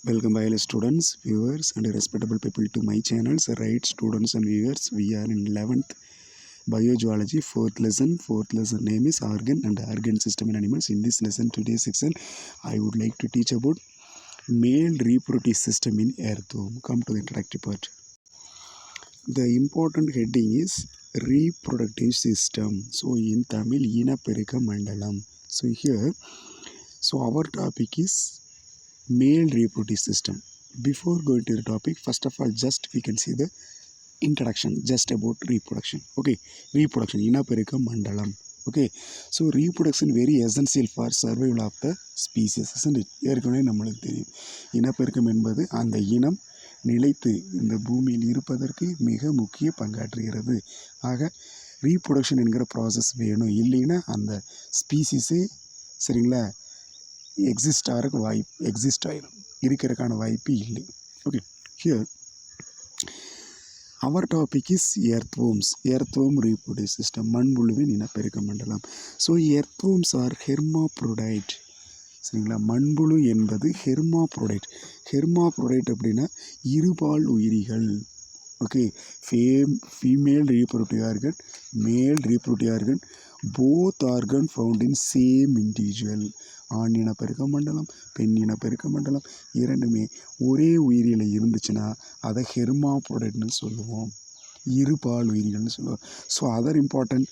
Welcome all students, viewers and respectable people to my channels. Right students and viewers, we are in 11th biogeology 4th lesson. 4th lesson name is organ and organ system in animals. In this lesson, today's section, I would like to teach about male reproductive system in earthworm. Come to the introductory part. The important heading is reproductive system. So in Tamil, Inaperika Mandalam. So here, our topic is male reproductive system. Before going to the topic, first of all, just we can see the introduction just about reproduction. Okay, reproduction Inaperika Mandalam. Okay, so reproduction very essential for survival of the species, isn't it? ஏற்கனவே நம்மளுக்கு தெரியும் இனப்பெருக்கம் என்பது அந்த இனம் நிலைத்து இந்த பூமியில் இருப்பதற்கு மிக முக்கிய பங்காற்றுகிறது. ஆக ரீப்ரொடக்ஷன் என்கிற ப்ராசஸ் வேணும், இல்லைன்னா அந்த ஸ்பீசிஸே சரிங்களா எக்ஸிஸ்ட் ஆகிடும், இருக்கிறதுக்கான வாய்ப்பு இல்லை. Okay, here our topic is earthworms, earthworm reproductive system, மண்புழுவின் இனப்பெருக்க மண்டலம். So earthworms are hermaphrodite. சரிங்களா, மண்புழு என்பது ஹெர்மாப்ரோடைட். ஹெர்மாப்ரோடைட் அப்படின்னா இருபால் உயிரிகள். Okay, female reproductive organ, male reproductive organ, both organ found in same individual. ஆண் இனப்பெருக்க மண்டலம், பெண் இனப்பெருக்க மண்டலம் இரண்டுமே ஒரே உயிரியில் இருந்துச்சுன்னா அதை ஹெர்மாப்ரோடைட்னு சொல்லுவோம், இருபால் உயிரிகள்னு சொல்லுவோம். So other important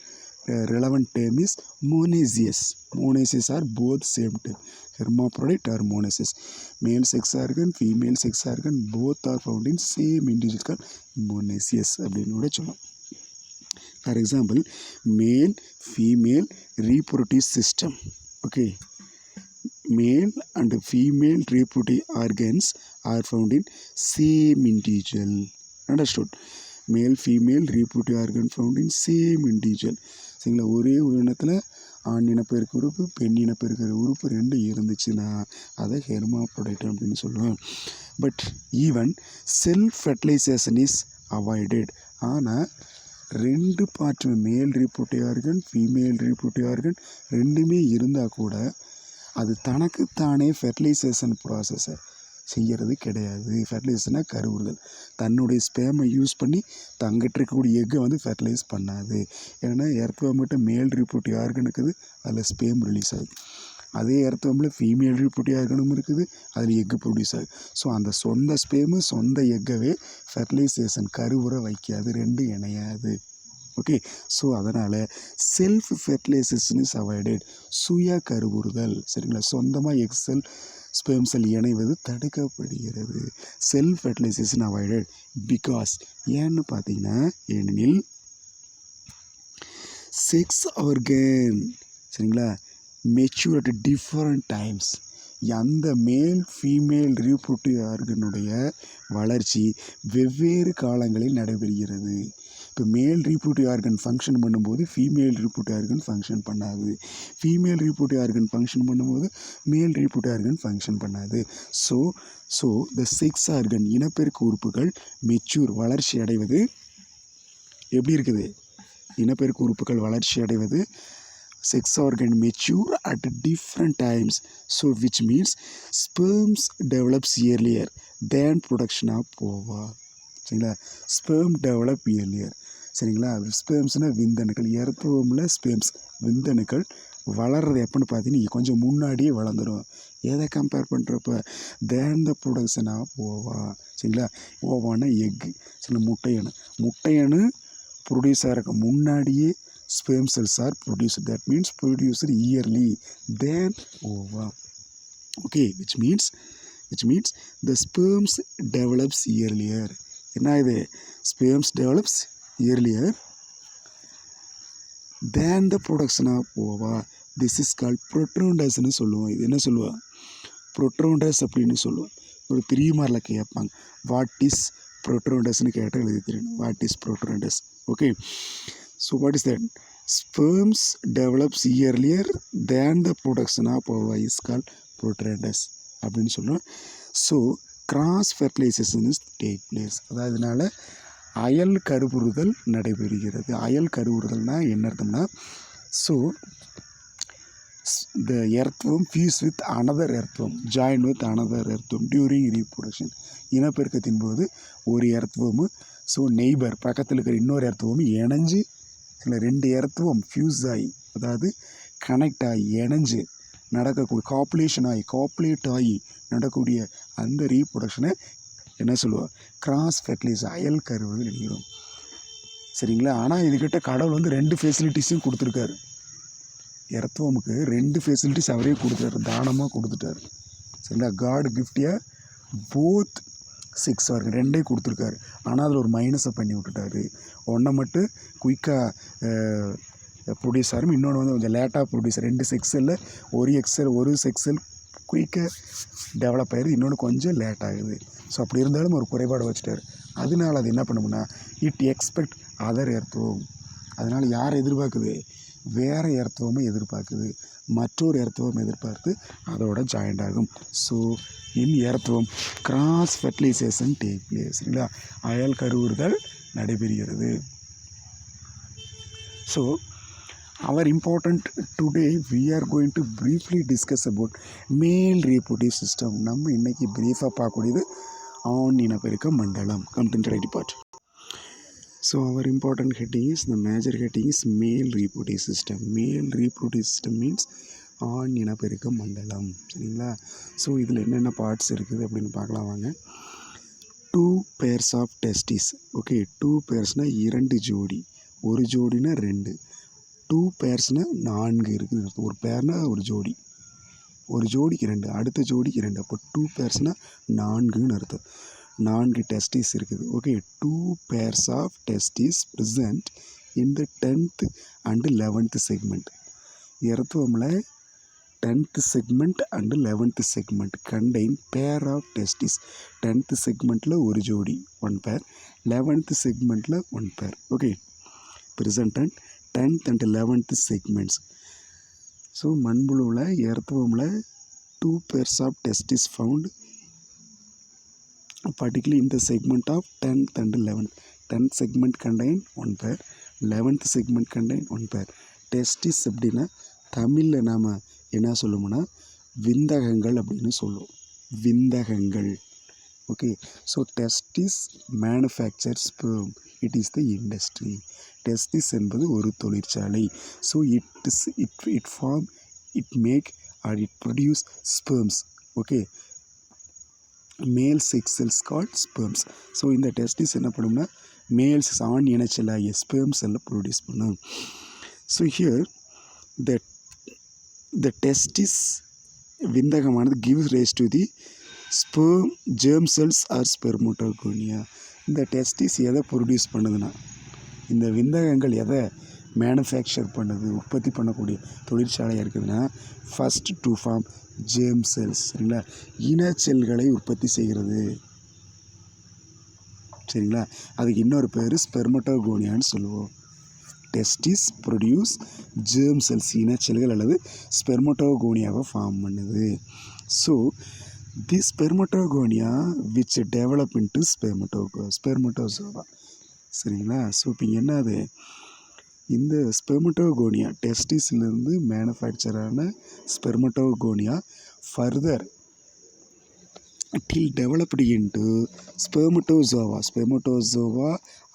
relevant term is monoecious. Monoecious are both same term, hermaphrodite or monoecious. Male sex organ, female sex organ both are found in same individual called monoecious அப்படின்னு கூட சொல்லலாம். For example, male female reproductive system. Okay, male and female reproductive organs are found in same individual. Understood? Male female reproductive organ found in same individual. சரிங்களா, ஒரே உயிரினத்தில் ஆண் இனப்பெருக்க உறுப்பு பெண் இனப்பெருக்கிற உறுப்பு ரெண்டு இருந்துச்சுன்னா அதை ஹெர்மாப்ரோடைட் அப்படின்னு சொல்லுவேன். But even self fertilisation is avoided. ஆனால் ரெண்டு பார்ட்டுமே male reproductive organ female reproductive organ ரெண்டுமே இருந்தால் கூட அது தனக்குத்தானே ஃபெர்டிலைசேஷன் ப்ராசஸை செய்கிறது கிடையாது. ஃபெர்டிலைசேஷனாக கருவுறுதல், தன்னுடைய ஸ்பேமை யூஸ் பண்ணி தங்கிட்டு இருக்கக்கூடிய எக்கை வந்து ஃபெர்டிலைஸ் பண்ணாது. ஏன்னா எர்த்வர்ம்கிட்ட மேல் ரீப்ரொடக்டிவ் ஆர்கன் இருக்குது, அதில் ஸ்பேம் ரிலீஸ் ஆகுது. அதே எர்த்வர்மில் ஃபீமேல் ரீப்ரொடக்டிவ் ஆர்கனும் இருக்குது, அதில் எக்கு ப்ரொடியூஸ் ஆகுது. ஸோ அந்த சொந்த ஸ்பேமு சொந்த எக்கவே ஃபெர்டிலைசேஷன் கருவுற வைக்காது, ரெண்டும் இணையாது. ஓகே, ஸோ அதனால் செல்ஃப் ஃபெர்டிலைசேஷன் இஸ் அவாய்டட். சுய கருவுறுதல், சரிங்களா, சொந்தமாக எக்ஸல் ஸ்பெர்ம் செல் இணைவது தடுக்கப்படுகிறது. செல்ஃப் ஃபெர்டிலைசேஷன் அவாய்டட் பிகாஸ் ஏன்னு பார்த்தீங்கன்னா, ஏனெனில் செக்ஸ் ஆர்கன் சரிங்களா மெச்சூர் அட் டிஃப்ரெண்ட் டைம்ஸ். அந்த மேல் ஃபீமேல் ரீப்ரொடக்டிவ் ஆர்கனுடைய வளர்ச்சி வெவ்வேறு காலங்களில் நடைபெறுகிறது. இப்போ மேல் ரீப்ரொடக்டிவ் ஆர்கன் ஃபங்க்ஷன் பண்ணும்போது ஃபீமேல் ரீப்ரொடக்டிவ் ஆர்கன் ஃபங்க்ஷன் பண்ணாது, ஃபீமேல் ரீப்ரொடக்டிவ் ஆர்கன் ஃபங்க்ஷன் பண்ணும்போது மேல் ரீப்ரொடக்டிவ் ஆர்கன் ஃபங்க்ஷன் பண்ணாது. ஸோ த செக்ஸ் ஆர்கன் இனப்பெருக்க உறுப்புகள் மெச்சூர் வளர்ச்சி அடைவது எப்படி இருக்குது? இனப்பெருக்க உறுப்புகள் வளர்ச்சி அடைவது sex organ mature at different times, so which means sperms develops earlier than production of ova. சரிங்களா, ஸ்பெர்ம் டெவலப் இயர்லியர். சரிங்களா, ஸ்பெர்ம்ஸ்னால் விந்தணுக்கள். எர்த்வர்மில் ஸ்பெர்ம்ஸ் விந்தணுக்கள் வளர்றது எப்போன்னு பார்த்தீங்கன்னா கொஞ்சம் முன்னாடியே வளர்ந்துடும். எதை கம்பேர் பண்ணுறப்ப தேன் த ப்ரொடக்ஷன் ஆஃப் ஓவா. சரிங்களா, ஓவானா எக்கு. சரிங்களா, முட்டையணு ப்ரொடியூஸ் ஆகிறக்கு முன்னாடியே sperm cells are produced. That means produced yearly than ova. Okay, which means the sperms develops earlier. என்ன இது? Sperms develops earlier than the production of ova. This is called protrondas ன்னு சொல்லுவோம். இது என்ன சொல்லுவோம்? protrondas அப்படின்னு சொல்லுவோம். ஒரு 3 மார்க்கில் கேட்பாங்க, வாட் இஸ் protrondas-ன்னு கேட்டால் எழுதி தெரியணும். What is protrondas? Okay, so what is that? Sperms develops earlier than the production of ova is called protrondas அப்படின்னு சொல்கிறோம். So cross fertilization is take place. அதாவது இதனால் அயல் கருவுறுதல் நடைபெறுகிறது. அயல் கருவுறுதல்னால் என்ன அர்த்தம்னா, so the earthworm fuse with another earthworm, join with another earthworm during reproduction. இனப்பெருக்கத்தின் போது ஒரு எர்த்வம் ஸோ நெய்பர் பக்கத்தில் இருக்கிற இன்னொரு எர்த்வம் இணைஞ்சு சில ரெண்டு எர்த்வம் ஃபியூஸ் ஆகி அதாவது கனெக்ட் ஆகி இணைஞ்சு நடக்கக்கூடிய காப்புலேட் ஆகி நடக்கக்கூடிய அந்த ரீப்ரொடக்ஷனை என்ன சொல்லுவோம்? கிராஸ் ஃபெர்டிலைஸ், அயல் கருவுன்னு நினைக்கிறோம். சரிங்களா? ஆனால் இதுக்கிட்ட கடவுள் வந்து 2 ஃபெசிலிட்டிஸும் கொடுத்துருக்காரு. எர்த்வமுக்கு 2 ஃபெசிலிட்டிஸ் அவரே கொடுத்துட்டாரு, தானமாக கொடுத்துட்டாரு. சரிங்களா? காட் கிஃப்டியா போத் 6 வரைக்கும் 2 கொடுத்துருக்காரு. ஆனால் அதில் ஒரு மைனஸை பண்ணி விட்டுட்டாரு. ஒன்றை மட்டும் குயிக்காக ப்ரொடியூஸ் ஆகும், இன்னொன்று வந்து கொஞ்சம் லேட்டாக ப்ரொடியூஸ். 2 செக்ஸில் ஒரு செக்ஸல் குயிக்காக டெவலப் ஆகிடுது, இன்னொன்று கொஞ்சம் லேட் ஆகுது. ஸோ அப்படி இருந்தாலும் ஒரு குறைபாடு வச்சுட்டார். அதனால் அது என்ன பண்ணுமுன்னா இட் எக்ஸ்பெக்ட் அதர் எர்த்வம். அதனால் யாரை எதிர்பார்க்குது? வேறு எர்த்வமை எதிர்பார்க்குது, மற்றொரு எர்த்வம் எதிர்பார்த்து அதோட ஜாயிண்ட் ஆகும். So in earthworm cross fertilization take place. சரிங்களா? அயல் கருவுறுதல் நடைபெறுகிறது. So our important today we are going to briefly discuss about male reproductive system. நம்ம இன்னைக்கு பிரீஃபாக பார்க்கக்கூடியது ஆண் இனப்பெருக்க மண்டலம். Come to the part. So our important heading is, the major heading is male reproductive system. Male reproductive system means ஆண் இனப்பெருக்க மண்டலம். சரிங்களா? ஸோ இதில் என்னென்ன பார்ட்ஸ் இருக்குது அப்படின்னு பார்க்கலாம் வாங்க. 2 pairs of testes. ஓகே, 2 pairsனால் 2 ஜோடி, ஒரு ஜோடினா 2, 2 பேர்ஸ்னால் 4 இருக்குது. ஒரு பேர்னால் ஒரு ஜோடி, ஒரு ஜோடிக்கு 2, அடுத்த ஜோடிக்கு 2, அப்போ 2 பேர்ஸ்னால் 4ன்னு அர்த்தம். 4 டெஸ்டிஸ் இருக்குது. Okay, 2 pairs of testes present in the 10th and 11th segment. எர்த்வமில் 10th segment and 11th segment contain pair of testes. 10th segmentல ஒரு ஜோடி 1 pair, 11th segmentல 1 pair. Okay, presented 10th and 11th segments. So மண்புழுவில் எர்த்வமில் 2 pairs of testes found particularly in the segment of 10th and 11th. 10th segment contain 1 pair, 11th segment contain 1 pair. Testis அப்படின்னா தமிழில் நாம் என்ன சொல்லுவோம்னா விந்தகங்கள் அப்படின்னு சொல்லுவோம். விந்தகங்கள். Okay, so testis manufacture sperm, it is the industry. Testis என்பது ஒரு தொழிற்சாலை. So it make or it produce sperms. Okay, male sex cells called sperms. So இந்த டெஸ்டிஸ் என்ன பண்ணும்னா மேல்ஸ் ஆண் இனச்செல்லாகிய ஸ்பெர்ம் செல்லை ப்ரொடியூஸ் பண்ணும். ஸோ ஹியர் த டெஸ்டிஸ் விந்தகமானது gives rise to the sperm germ cells or spermatogonia. இந்த testis எதை ப்ரொடியூஸ் பண்ணுதுன்னா, இந்த விந்தகங்கள் எதை மேனுஃபேக்சர் பண்ணுது, உற்பத்தி பண்ணக்கூடிய தொழிற்சாலையாக இருக்குதுன்னா, first to form germ cells. சரிங்களா? இனச்செல்களை உற்பத்தி செய்கிறது. சரிங்களா? அதுக்கு இன்னொரு பேர் ஸ்பெர்மோட்டோகோனியான்னு சொல்லுவோம். டெஸ்டிஸ் ப்ரொடியூஸ் ஜெர்ம் செல்ஸ், இனச்செல்கள் அல்லது ஸ்பெர்மோட்டோகோனியாவை ஃபார்ம் பண்ணுது. So the spermatogonia which develop into spermatozoa. சரிங்களா? ஸோ இப்போ என்னது, இந்த ஸ்பெர்மோட்டோகோனியா டெஸ்டிஸ்லேருந்து மேனுஃபேக்சரான spermatogonia further till developed into spermatozoa. Spermatozoa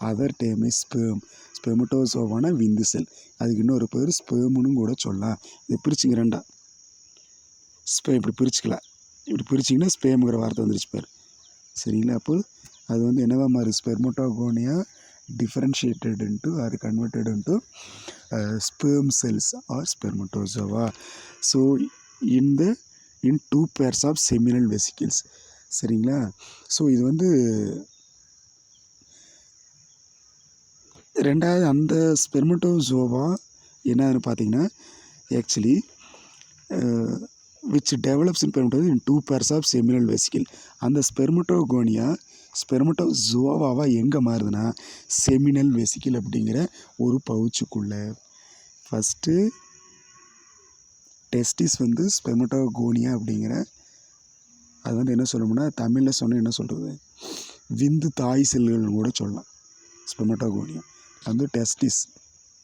other term is sperm. ஸ்பெர்மட்டோசோவானா விந்து செல், அதுக்கு இன்னொரு பேர் ஸ்பெர்முன்னு கூட சொல்லலாம். இதை பிரிச்சுங்க ரெண்டா, இப்படி பிரிச்சுக்கலாம். இப்படி பிரிச்சிங்கன்னா ஸ்பேமுங்கிற வார்த்தை வந்துருச்சு பேர். சரிங்களா? அப்போ அது வந்து என்னவா மாறி, ஸ்பெர்மோட்டோகோனியா differentiated into or converted into sperm cells or spermatozoa. So in 2 pairs of seminal vesicles. சரிங்களா? ஸோ இது வந்து ரெண்டாவது அந்த ஸ்பெர்மட்டோசோவா என்னன்னு பார்த்தீங்கன்னா actually which develops in spermatozoa in 2 pairs of seminal vesicle. அந்த ஸ்பெர்மட்டோசோவாவா எங்கே மாறுதுன்னா செமினல் வெசிக்கிள் அப்படிங்கிற ஒரு பவுச்சுக்குள்ளே. ஃபஸ்ட்டு டெஸ்டிஸ் வந்து ஸ்பெர்மட்டோகோனியா அப்படிங்கிற, அது வந்து என்ன சொல்லணும்னா தமிழில் சொன்னால் என்ன சொல்கிறது, விந்து தாய் செல்கள்னு கூட சொல்லலாம். ஸ்பெர்மட்டோகோனியா வந்து டெஸ்டிஸ்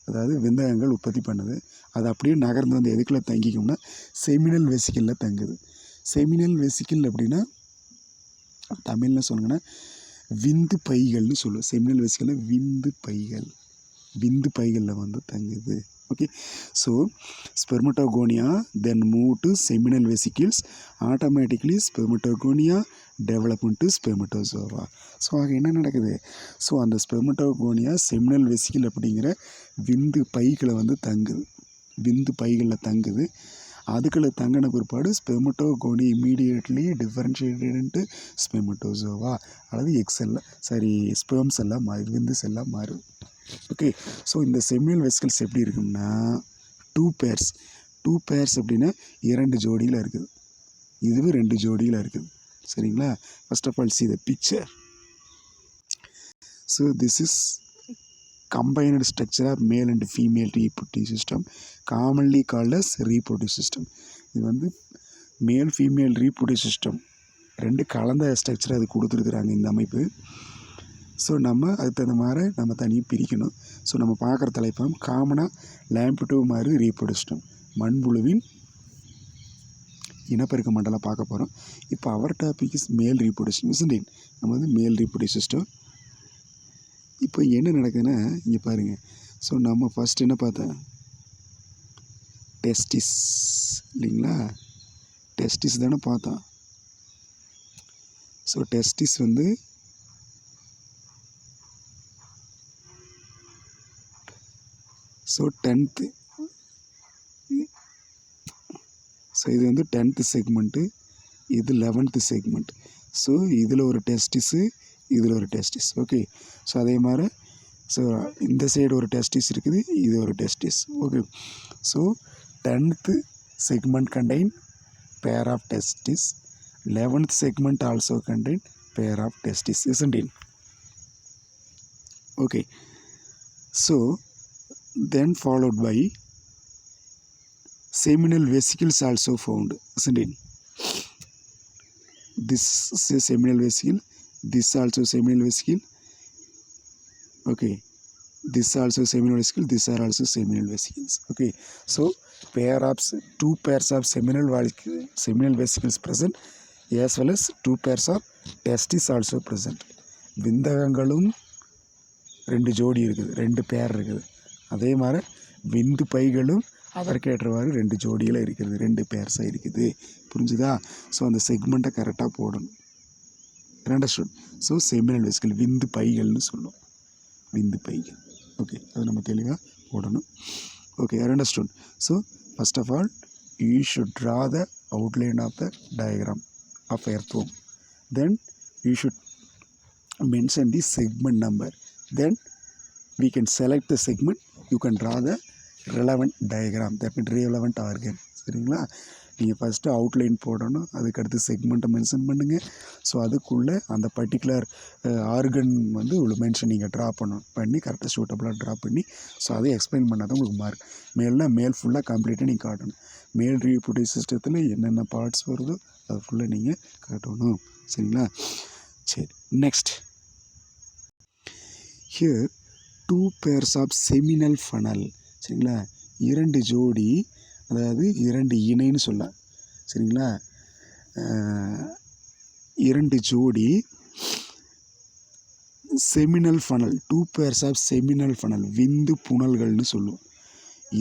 அதாவது விந்தகங்கள் உற்பத்தி பண்ணுது. அது அப்படியே நகர்ந்து வந்து எதுக்குள்ள தங்கிக்கும்னா செமினல் வெசிக்கிளில் தங்குது. செமினல் வெசிக்கிள் அப்படின்னா தமிழில் சொன்னீங்கன்னா விந்து பைகள்னு சொல்லுவோம். செமினல் வெசிக்கிளில் விந்து பைகளில் வந்து தங்குது. Okay, so spermatogonia then move to seminal vesicles, automatically spermatogonia develop into spermatozoa. So ஆக என்ன நடக்குது? ஸோ அந்த ஸ்பெர்மட்டோகோனியா செமினல் வெசிக்கிள் அப்படிங்கிற விந்து பைகளை வந்து தங்குது, விந்து பைகளில் தங்குது. அதுக்குள்ள தங்கின பிற்பாடு ஸ்பெர்மட்டோகோனி இமீடியட்லி டிஃபரன்ஷியேட்டட் இன்ட்டு ஸ்பெர்மட்டோசோவா அல்லது ஸ்பெர்ம் செல்லாக மாறுது, விந்து செல்லாக மாறுது. ஓகே, ஸோ இந்த செமினல் வெசிக்கிள்ஸ் எப்படி இருக்கும்னா டூ பேர்ஸ் அப்படின்னா 2 ஜோடியில் இருக்குது, இதுவே 2 ஜோடியில் இருக்குது. சரிங்களா? First of all see the picture. So this is combined structure of male and female reproductive system, commonly called as reproductive system. இது வந்து மேல் ஃபீமேல் reproductive system 2 கலந்த ஸ்ட்ரக்சர் அது கொடுத்துருக்குறாங்க இந்த அமைப்பு. ஸோ நம்ம அதுக்கு தகுந்த மாதிரி நம்ம தனியாக பிரிக்கணும். ஸோ நம்ம பார்க்குற தலைப்பம் காமனாக லேம்பிடோ மாதிரி ரீப்ரொடியூஸ் சிஸ்டம், மண்புழுவின் இனப்பெருக்க மண்டலம் பார்க்க போகிறோம். இப்போ அவர் டாபிக் இஸ் மேல் ரீப்ரொடியூஷன் இஸ்ன்ட். நம்ம வந்து மேல் ரீப்ரொடியூஸ் சிஸ்டம். இப்போ என்ன நடக்குதுன்னா இங்கே பாருங்கள். ஸோ நம்ம ஃபஸ்ட் என்ன பார்த்தோம்? டெஸ்டிஸ் இல்லைங்களா? டெஸ்டிஸ் தானே பார்த்தோம். ஸோ டெஸ்டிஸ் வந்து டென்த்து, ஸோ இது வந்து 10th செக்மெண்ட்டு, இது 11th செக்மெண்ட். ஸோ இதில் ஒரு டெஸ்டிஸு, இதில் ஒரு டெஸ்டிஸ். ஓகே, ஸோ அதே மாதிரி ஸோ இந்த சைடு ஒரு டெஸ்டிஸ் இருக்குது, இது ஒரு testis. Okay, so 10th segment contain pair of testis, 11th segment also contain pair of testis, isn't it? Okay, so then followed by seminal vesicles also found, isn't it? This is a seminal vesicle, this also seminal vesicle. Okay, this also seminal vesicle, these are also seminal vesicles. Okay, so two pairs of seminal vesicles present, as well as 2 pairs of testis also present. விந்தகங்களும் 2 ஜோடி இருக்குது, 2 பேர் இருக்குது. அதே மாதிரி விந்து பைகளும் அதற்கேற்றவாறு 2 ஜோடியில் இருக்குது, 2 பேர்ஸாக இருக்குது. புரிஞ்சுதா? ஸோ அந்த செக்மெண்ட்டை கரெக்டாக போடணும். அண்டர்ஸ்டுட்? ஸோ செமினல் வெசிக்கிள் விந்து பைகள்னு சொல்லுவோம், விந்து பைகள். ஓகே, அது நம்ம தெளிவாக போடணும். Okay, understood? So first of all you should draw the outline of the diagram of earthworm. Then you should mention the segment number. Then we can select the segment, you can draw the relevant diagram, that means relevant organ. சரிங்களா? நீங்கள் first outline போடணும், அதுக்கடுத்து செக்மெண்ட்டை mention பண்ணுங்கள். So அதுக்குள்ளே அந்த particular organ வந்து இவ்வளோ mention நீங்கள் ட்ரா பண்ணி கரெக்டாக சூட்டபுளாக ட்ரா பண்ணி ஸோ அதை எக்ஸ்பிளைன் பண்ணால் தான் உங்களுக்கு மார்க். மேல் ஃபுல்லாக கம்ப்ளீட்டாக நீங்கள் காட்டணும். மேல் ரீப்ரொடியூஸ் சிஸ்டத்தில் என்னென்ன பார்ட்ஸ் வருதோ அது ஃபுல்லாக நீங்கள் காட்டணும். சரிங்களா? சரி, next here 2 pairs of seminal funnel. சரிங்களா? 2 ஜோடி, அதாவது 2 இணைன்னு சொல்லலாம். சரிங்களா? 2 ஜோடி seminal funnel, 2 pairs of seminal funnel, விந்து புனல்கள்னு சொல்லுவோம்.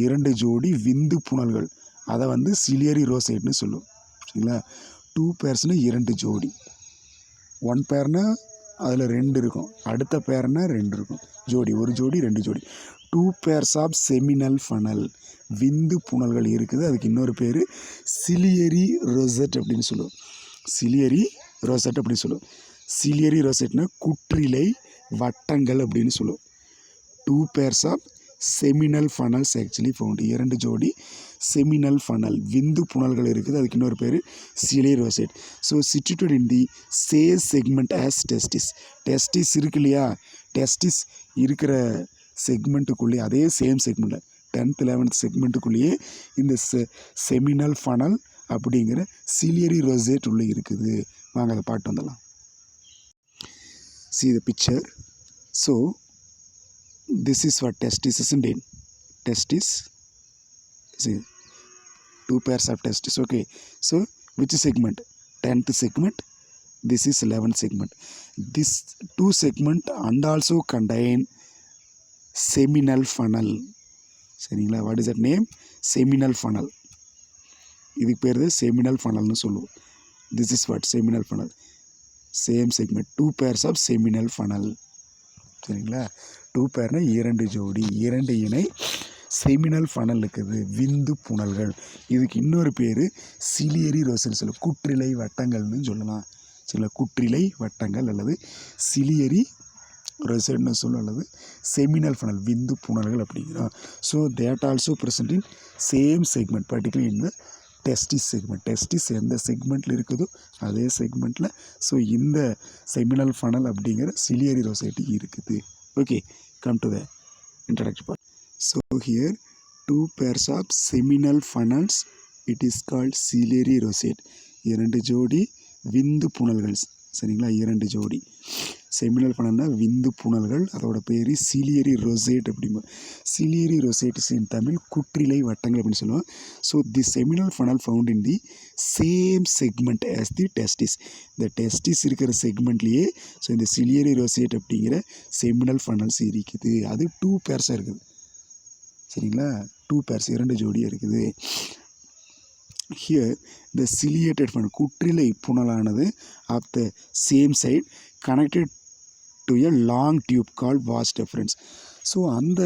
2 ஜோடி விந்து புனல்கள், அதை வந்து சிலியரி ரோசைட்னு சொல்லுவோம். சரிங்களா? 2 pairsனால் 2 ஜோடி. 1 பேர்னா அதில் 2 இருக்கும், அடுத்த பேர்னா 2 இருக்கும். ஜோடி, ஒரு ஜோடி 2 ஜோடி. 2 pairs of seminal funnel, விந்து புனல்கள் இருக்குது. அதுக்கு இன்னொரு பேர் சிலியரி ரோசெட் அப்படின்னு சொல்லுவோம். சிலியரி ரோசெட் அப்படின்னு சொல்லுவோம். சிலியரி ரோசெட்னா குற்றிலை வட்டங்கள் அப்படின்னு சொல்லுவோம். 2 pairs of seminal funnels actually found. 2 ஜோடி செமினல் ஃபனல் விந்து புனல்கள் இருக்குது. அதுக்கு இன்னொரு பேர் ciliary rosette. So situated in the same segment as testis. Testis இருக்கு இல்லையா? டெஸ்டிஸ் இருக்கிற செக்மெண்ட்டுக்குள்ளேயே, அதே சேம் செக்மெண்ட்டில் 10th 11th செக்மெண்ட்டுக்குள்ளேயே இந்த செமினல் ஃபனல் அப்படிங்கிற சிலியரி ரோசெட் உள்ளே இருக்குது. வாங்க அதை பாட்டு வந்துடலாம். See the picture. So this is what testis, isn't it? testis. See, 2 pairs of testis. Okay, so which segment? 10th segment. This is 11th segment. This 2 segment and also contain seminal funnel. சரிங்களா? What is that name? Seminal funnel. இதுக்கு பேர் seminal funnelனு சொல்லுவோம். This is what? Seminal funnel. Same segment. 2 pairs of seminal funnel. சரிங்களா? 2 பேர்னா 2 ஜோடி, 2 இணை seminal funnel இருக்குது, விந்து புனல்கள். இதுக்கு இன்னொரு பேர் சிலியரி ரோசன் சொல்லுவோம், குற்றிலை வட்டங்கள்னு சொல்லலாம். சில குற்றிலை வட்டங்கள் அல்லது சிலியரி ரோசன்னு சொல்லும், அல்லது செமினல் ஃபனல் விந்து புனல்கள் அப்படிங்கிறோம். So that also present in same segment, particular in the testis segment. Testis எந்த செக்மெண்ட்டில் இருக்குதோ அதே செக்மெண்ட்டில் ஸோ இந்த செமினல் ஃபனல் அப்படிங்கிற சிலியரி ரோசைட்டி இருக்குது. Okay, come to the introduction part. So here 2 pairs of seminal funnels, it is called ciliary rosette. 2 ஜோடி விந்து புனல்கள். சரிங்களா? 2 ஜோடி செமினல் ஃபனல்னா விந்து புனல்கள், அதோட பேர் சிலியரி ரோசேட் அப்படிமா. சிலியரி ரோசேட்ஸ் இன் தமிழ் குற்றிலை வட்டங்கள் அப்படின்னு சொல்லுவோம். So the seminal funnel found in the same segment as the testis. இந்த டெஸ்டிஸ் இருக்கிற செக்மெண்ட்லேயே ஸோ இந்த சிலியரி ரோசேட் அப்படிங்கிற செமினல் ஃபனல்ஸ் இருக்குது. அது 2 பேர்ஸாக இருக்குது. சரிங்களா? 2 பேர்ஸ், 2 ஜோடியாக இருக்குது. ஹியர் த சிலியேட்டட் ஃபனல் குற்றிலை புனலானது of the same side connected to a long tube call vas deferens. So அந்த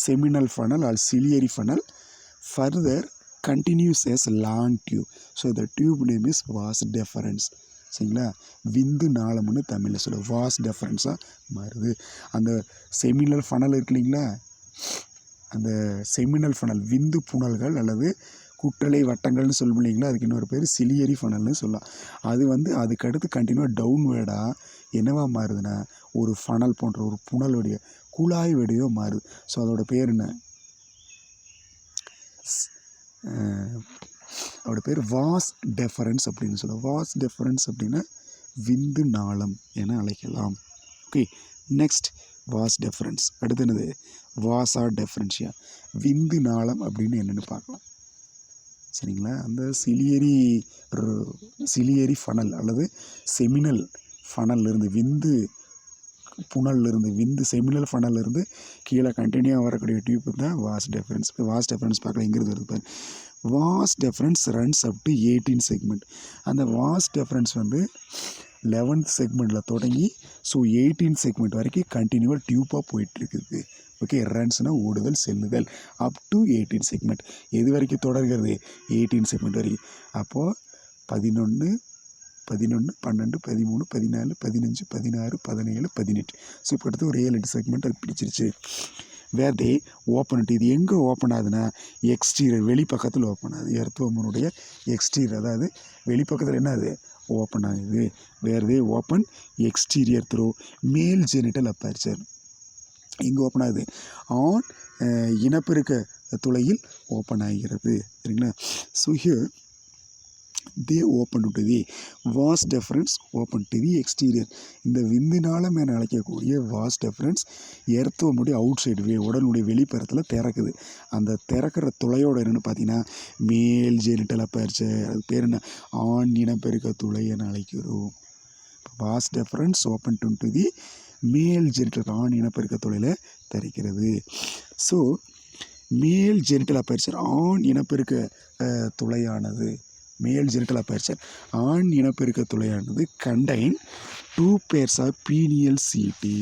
seminal funnel or ciliary funnel further continues as long tube. So the tube name is vas deferens. சரிங்களா? விந்து நாளம்னு தமிழில் சொல்லுவோம், was டெஃபரன்ஸாக மாறுது. அந்த seminal funnel இருக்கு இல்லைங்களா, அந்த செமினல் ஃபனல் விந்து புனல்கள் அல்லது குற்றலை வட்டங்கள்னு சொல்லும் இல்லைங்களா, அதுக்கு இன்னொரு பேர் சிலியரி ஃபனல்னு சொல்லலாம். அது அதுக்கு அடுத்து கண்டினியூவாக டவுன்வேர்டாக என்னவா மாறுதுன்னா ஒரு ஃபனல் போன்ற ஒரு புனலுடைய குழாய் வடிவோ மாறுது. ஸோ அதோட பேர் என்ன? அதோட பேர் வாஸ் டெஃபரன்ஸ் அப்படின்னு சொல்லுவோம். வாஸ் டெஃபரன்ஸ் அப்படின்னா விந்து நாளம் என அழைக்கலாம். Okay, next was difference. அடுத்து என்னது? வாஸா டெஃபரன்ஷியா, விந்து நாளம் அப்படின்னு என்னென்னு பார்க்கலாம். சரிங்களா? அந்த சிலியரி ஃபனல் அல்லது செமினல் ஃபனல்லிருந்து விந்து புனல்லிருந்து விந்து செமினல் ஃபனல்லிருந்து கீழே கண்டினியூவாக வரக்கூடிய டியூப் தான் வாஸ் டெஃபரன்ஸ். வாஸ் டெஃபரன்ஸ் பார்க்கலாம், எங்கிறது வருது பாரு. Was difference runs up to 18 segment. அந்த வாஸ் டெஃபரன்ஸ் 11th செக்மெண்ட்டில் தொடங்கி ஸோ 18 செக்மெண்ட் வரைக்கும் கண்டினியூவாக டியூப்பாக போயிட்டுருக்குது. ஓகே, ரன்ஸ்னால் ஓடுதல் செல்லுதல் அப் டு 18 செக்மெண்ட். எது வரைக்கும் தொடர்கிறது? 18 செக்மெண்ட் வரைக்கும். அப்போது 11, 12, 13, 14, 15, 16, 17, 18. ஸோ இப்போ அடுத்து ஒரு 7-8 செக்மெண்ட் அது பிடிச்சிருச்சு. வேர் தே ஓப்பன். இது எங்கே ஓப்பன் ஆகுதுன்னா எக்ஸ்டீரியர், வெளிப்பக்கத்தில் ஓப்பன் ஆகுது. எர்த்வொர்முடைய எக்ஸ்டீரியர், அதாவது வெளிப்பக்கத்தில் என்ன அது ஓப்பன் ஆகுது. வேர் தே ஓப்பன் எக்ஸ்டீரியர் த்ரோ மேல் ஜெனிட்டல் அப்பேர்ச்சர். எங்கே ஓப்பன் ஆகுது? ஆண் இனப்பெருக்க துளையில் ஓப்பன் ஆகிறது. சரிங்களா? So here they open to the was difference open to the exterior. இந்த விந்து நாளம் என அழைக்கக்கூடிய வாஸ் டெஃபரன்ஸ் எர்த்வொர்முடைய அவுட் சைடு உடலுடைய வெளிப்புறத்தில் திறக்குது. அந்த திறக்கிற துளையோட என்னென்னு பார்த்தீங்கன்னா மேல் ஜெனிட்டல் அப்பேர்ச்சர். அது பேர் என்ன? ஆண் இனப்பெருக்க துளை என அழைக்கிறோம். Was difference open to the மேல் ஜெனிட்டல், ஆண் இனப்பெருக்க துளையில் திறக்கிறது. ஸோ மேல் ஜெனிட்டல் அப்பேர்ச்சர், ஆண் இனப்பெருக்க துளையானது, மேல் ஜெனிட்டல் அப்பேர்ச்சர் ஆண் இனப்பெருக்க துளையானது contain 2 pairs of penial setae.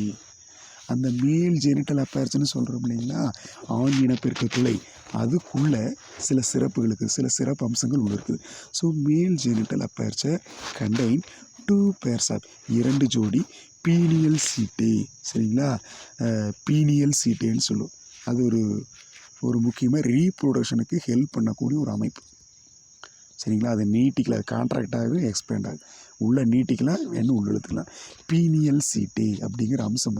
அந்த மேல் ஜெனிட்டல் அப்பேர்ச்சர்னு சொல்கிறோம் இல்லைங்களா, ஆண் இனப்பெருக்க துளை, அதுக்குள்ளே சில சிறப்புகளுக்கு சில சிறப்பு அம்சங்கள் உள்ள இருக்குது. So male genital aperture contain 2 pairs of 2 ஜோடி பீனியல் சீட்டே. சரிங்களா? பீனியல் சீட்டேன்னு சொல்லுவோம். அது ஒரு முக்கியமாக ரீப்ரொடக்ஷனுக்கு ஹெல்ப் பண்ணக்கூடிய ஒரு அமைப்பு. சரிங்களா? அது நீட்டிக்கலாம், அது கான்ட்ராக்ட் ஆகுது, எக்ஸ்பேண்ட் ஆகுது, உள்ளே நீட்டிக்கலாம், வேணும் உள்ள இழுத்துக்கலாம். பீனியல் சீட்டே அப்படிங்கிற அம்சம்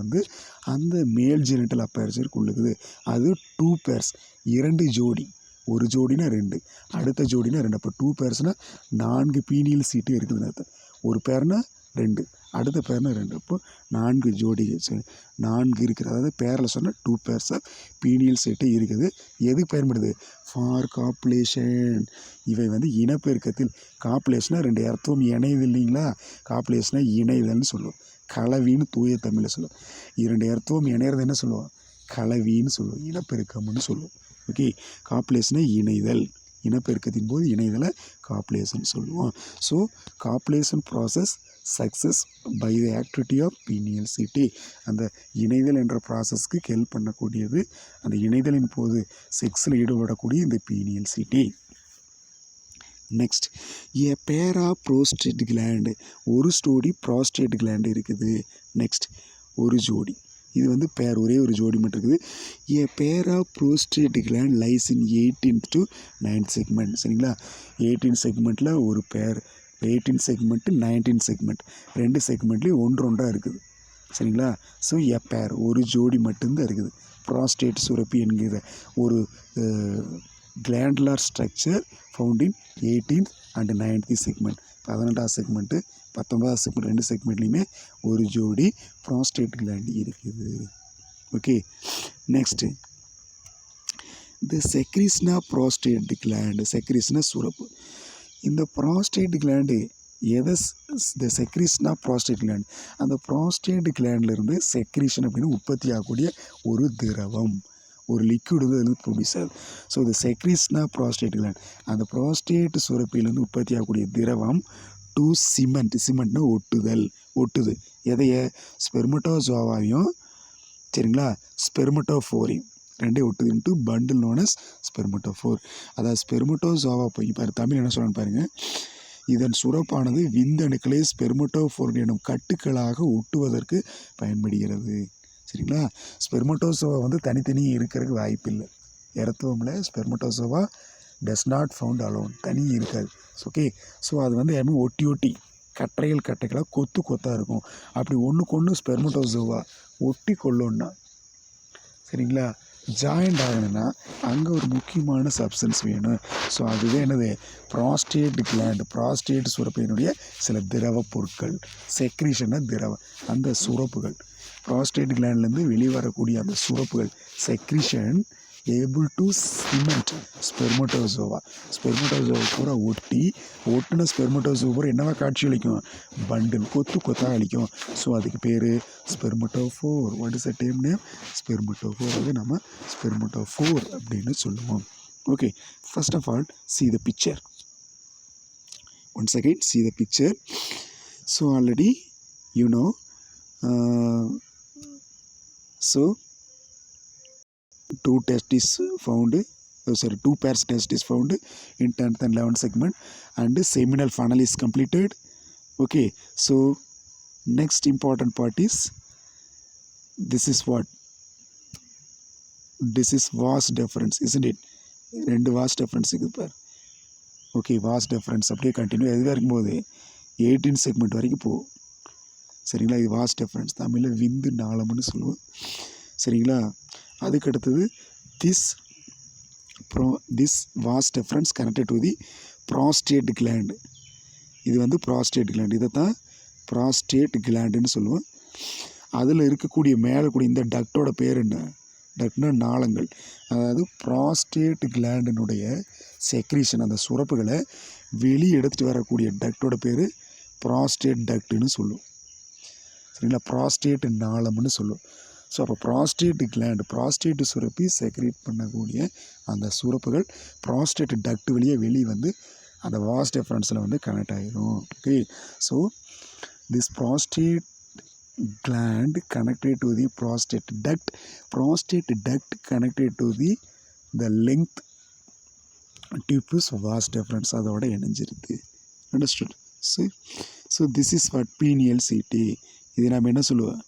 அந்த மேல் ஜெனிட்டல் அப்பேர்ச்சருக்கு உள்ளுக்குது. அது 2 pairs, 2 ஜோடி. ஒரு ஜோடினா 2, அடுத்த ஜோடினா 2. அப்போ 2 pairsனால் 4 பீனியல் சீட்டு இருக்குதுன்னு அர்த்தம். ஒரு பேர்னா 2, அடுத்த பேர்னா 2. அப்போ 4 ஜோடிகள். சரி, 4 இருக்குது. அதாவது பேரில் சொன்னால் 2 pairs ஆஃப் பீனியல் சீட்டு இருக்குது. எதுக்கு பயன்படுது? For copulation. இவை வந்து இனப்பெருக்கத்தில். காப்புலேஷனாக 2 எர்த்வம் இணையுது இல்லைங்களா? காப்புலேஷனாக இணைதல்னு சொல்லுவோம். கலவின்னு தூய தமிழில் சொல்லுவோம். 2 எர்த்வம் இணையிறது என்ன சொல்லுவோம்? கலவின்னு சொல்லுவோம். இனப்பெருக்கம்னு சொல்லுவோம். ஓகே, காப்புலேஷனை இணைதல். இனப்பெருக்கத்தின் போது இணைதலை காப்புலேஷன் சொல்லுவோம். So copulation process success by the activity of penial setae. அந்த இணைதல் என்ற ப்ராசஸ்க்கு ஹெல்ப் பண்ணக்கூடியது அந்த இணைதலின் போது செக்ஸில் ஈடுபடக்கூடிய இந்த பீனியல் சீட்டி. Next, A pair of prostate gland. ஒரு ஜோடி ப்ராஸ்டேட் கிளாண்டு இருக்குது. நெக்ஸ்ட், ஒரு ஜோடி. இது வந்து பேர், ஒரே ஒரு ஜோடி மட்டும் இருக்குது. A pair of prostate gland lies in 18 to 9 segment. சரிங்களா? 18 செக்மெண்ட்டில் ஒரு பேர், 18 செக்மெண்ட்டு 19 செக்மெண்ட், 2 செக்மெண்ட்லேயும் ஒன்றாக இருக்குது. சரிங்களா? ஸோ ஏ பேர், ஒரு ஜோடி மட்டும்தான் இருக்குது. ப்ராஸ்டேட் சுரப்பி என்கிற ஒரு glandular structure found in 18th and 9th segment. 18ஆம் செக்மெண்ட்டு 19ஆம் செக்மெண்ட் 2 செக்மெண்ட்லேயுமே ஒரு ஜோடி ப்ராஸ்டேட் கிளாண்டு இருக்குது. Okay, next the secretion of prostate gland. செக்ரீஷனா சுரப்பு. இந்த ப்ராஸ்டேட் கிளாண்டு எதை the secretion of prostate gland, அந்த ப்ராஸ்டேட் கிளாண்ட்லேருந்து செக்ரீஷன் அப்படின்னு உற்பத்தி ஆகக்கூடிய ஒரு திரவம், ஒரு லிக்விட் வந்து அதில் ப்ரொடியூஸ் ஆகுது. ஸோ இந்த செக்ரீஷன் ஆஃப் ப்ராஸ்டேட் கிளாண்ட், அந்த ப்ராஸ்டேட் சுரப்பிலேருந்து உற்பத்தி ஆகக்கூடிய திரவம் டு சிமெண்ட். சிமெண்ட்னா ஒட்டுதல், ஒட்டுது. எதைய? ஸ்பெர்மட்டோசோவாவையும், சரிங்களா, ஸ்பெர்மட்டோஃபோரையும் ரெண்டே ஒட்டுது. Into bundle known as spermatophore. அதாவது ஸ்பெர்மட்டோசோவா போய் பாரு, தமிழ் என்ன சொல்லணும்னு பாருங்கள். இதன் சுரப்பானது விந்தணுக்களை ஸ்பெர்மட்டோஃபோர் எனும் கட்டுக்களாக ஒட்டுவதற்கு பயன்படுகிறது. சரிங்களா? ஸ்பெர்மட்டோசோவா வந்து தனித்தனியே இருக்கிறதுக்கு வாய்ப்பு இல்லை. எர்த்வமில் ஸ்பெர்மட்டோசோவா டஸ் நாட் ஃபவுண்ட் அலோன், தனி இருக்காது. ஓகே, ஸோ அது வந்து எல்லாமே ஒட்டி ஒட்டி கட்டைகளாக கொத்து கொத்தாக இருக்கும். அப்படி ஒன்றுக்கு ஒன்று ஸ்பெர்மட்டோசோவா ஒட்டி கொள்ளோன்னா, சரிங்களா, ஜாயிண்ட் ஆகணும்னா அங்கே ஒரு முக்கியமான சப்ஸ்டன்ஸ் வேணும். ஸோ அதுவே என்னது? ப்ராஸ்டேட் கிளாண்ட், ப்ராஸ்டேட் சுரப்பினுடைய சில திரவ பொருட்கள். செக்ரீஷன்னா திரவம், அந்த சுரப்புகள், ப்ராஸ்டேட் கிளாண்ட்லேருந்து வெளிவரக்கூடிய அந்த சுரப்புகள், செக்ரீஷன் ஏபிள் டு சிமெண்ட் ஸ்பெர்மட்டோசோவா. ஸ்பெர்மட்டோசோவா பூரா ஒட்டின ஸ்பெர்மட்டோசோவா பூரா என்னவா காட்சி அளிக்கும்? பண்டில், கொத்தாக அளிக்கும். ஸோ அதுக்கு பேர் spermatophore. What is the term name? Spermatophore. அது நம்ம ஸ்பெர்மட்டோஃபோர் அப்படின்னு சொல்லுவோம். Okay, first of all see the picture. Once again see the picture. So already you know, so 2 pairs testis found in 10th and 11th segment, and seminal funnel is completed. Okay, so next important part is this is what? This is vas deferens, isn't it? 2 vas deferens இருக்குது பார். Okay, vas deferens அப்படியே continue எது வரைக்கும் போகுது? 18 segment வரைக்கும் போகும். சரிங்களா? இது was difference, தமிழில் விந்து நாளம்னு சொல்லுவோம். சரிங்களா? அதுக்கு அடுத்தது this was difference connected to the prostate gland. இது வந்து ப்ராஸ்டேட் கிளாண்ட், இதை தான் ப்ராஸ்டேட் கிளாண்டுன்னு சொல்லுவோம். அதில் இருக்கக்கூடிய மேலே கூடிய இந்த டக்டோட பேர் என்ன? டக்ட்னா நாளங்கள். அதாவது ப்ராஸ்டேட் கிளாண்டினுடைய செக்ரீஷன், அந்த சுரப்புகளை வெளியே எடுத்துகிட்டு வரக்கூடிய டக்டோட பேர் ப்ராஸ்டேட் டக்டுன்னு சொல்லுவோம். சரிங்களா? ப்ராஸ்டேட் நாளம்னு சொல்லுவோம். ஸோ அப்போ ப்ராஸ்டேட் கிளாண்ட், ப்ராஸ்டேட் சுரப்பி செக்ரேட் பண்ணக்கூடிய அந்த சுரப்புகள் ப்ராஸ்டேட் டக்ட் வெளியே வந்து அந்த வாஸ் டிஃபரன்ஸில் வந்து கனெக்ட் ஆகிடும். Okay, so this prostate gland connected to the prostate duct connected to the length tube is vas deferens, அதோட இணைஞ்சிருக்கு. Understood? So this is what pineal CT. இது நம்ம என்ன சொல்லுவோம்?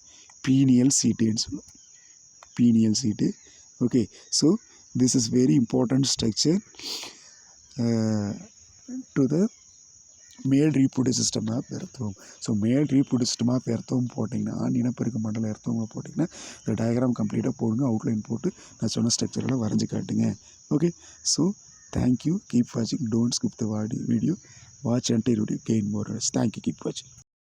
pineal CT ன்னு சொல்லுவோம். pineal CT. Okay, so this is very important structure to the male reproduce system of earthworm. So male reproduce system of earthworm போட்டிங்கன்னா, ஆண் இனப்பெருக்க மண்டல எர்த்வங்களை போட்டிங்கன்னா இந்த டயக்ராம் கம்ப்ளீட்டாக போடுங்க, அவுட்லைன் போட்டு நான் சொன்ன ஸ்ட்ரக்சரெல்லாம் வரைஞ்சி காட்டுங்க. ஓகே, ஸோ தேங்க்யூ, கீப் வாட்சிங், don't skip the video, watch and video gain more. Thank you, keep வாட்சிங்.